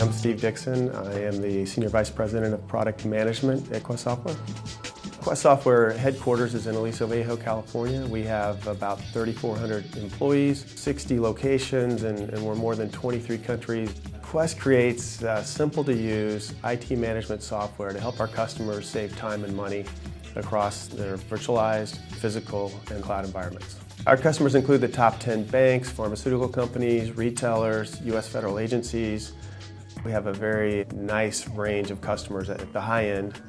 I'm Steve Dixon. I am the Senior Vice President of Product Management at Quest Software. Quest Software headquarters is in Aliso Viejo, California. We have about 3,400 employees, 60 locations, and we're more than 23 countries. Quest creates simple-to-use IT management software to help our customers save time and money across their virtualized, physical, and cloud environments. Our customers include the top 10 banks, pharmaceutical companies, retailers, U.S. federal agencies. We have a very nice range of customers at the high end,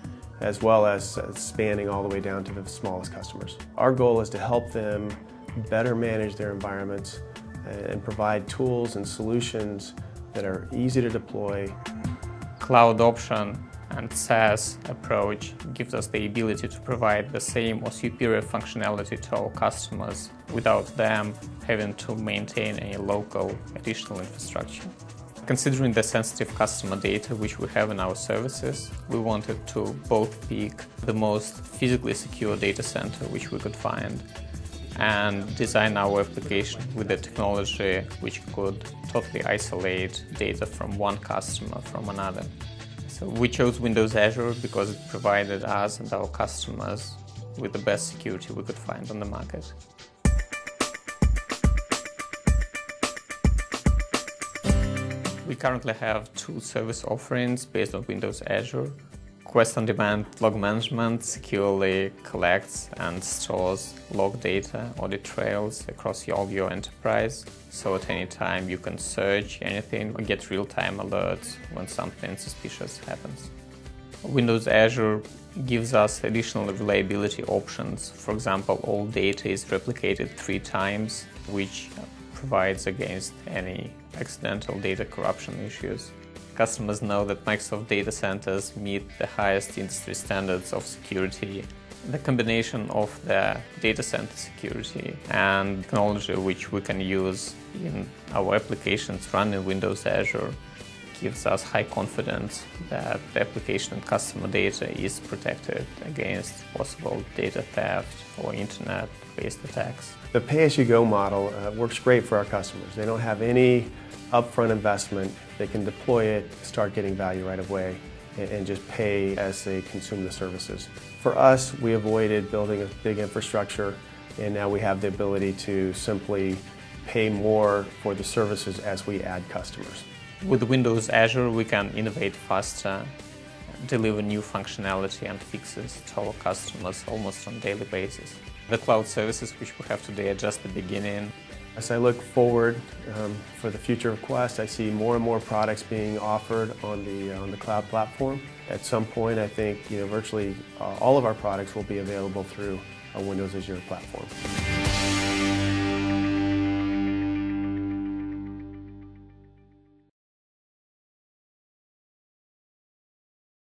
as well as spanning all the way down to the smallest customers. Our goal is to help them better manage their environments and provide tools and solutions that are easy to deploy. Cloud option and SaaS approach gives us the ability to provide the same or superior functionality to our customers without them having to maintain any local additional infrastructure. Considering the sensitive customer data which we have in our services, we wanted to both pick the most physically secure data center which we could find and design our application with a technology which could totally isolate data from one customer from another. So we chose Windows Azure because it provided us and our customers with the best security we could find on the market. We currently have two service offerings based on Windows Azure. Quest On Demand Log Management securely collects and stores log data, audit trails across all your enterprise, so at any time you can search anything or get real-time alerts when something suspicious happens. Windows Azure gives us additional reliability options. For example, all data is replicated 3 times, which provides against any accidental data corruption issues. Customers know that Microsoft data centers meet the highest industry standards of security. The combination of the data center security and technology which we can use in our applications run in Windows Azure gives us high confidence that the application and customer data is protected against possible data theft or internet-based attacks. The pay-as-you-go model works great for our customers. They don't have any upfront investment. They can deploy it, start getting value right away, and just pay as they consume the services. For us, we avoided building a big infrastructure, and now we have the ability to simply pay more for the services as we add customers. With Windows Azure, we can innovate faster, deliver new functionality and fixes to our customers almost on a daily basis. The cloud services which we have today are just the beginning. As I look forward for the future of Quest, I see more and more products being offered on the cloud platform. At some point, I think virtually all of our products will be available through a Windows Azure platform.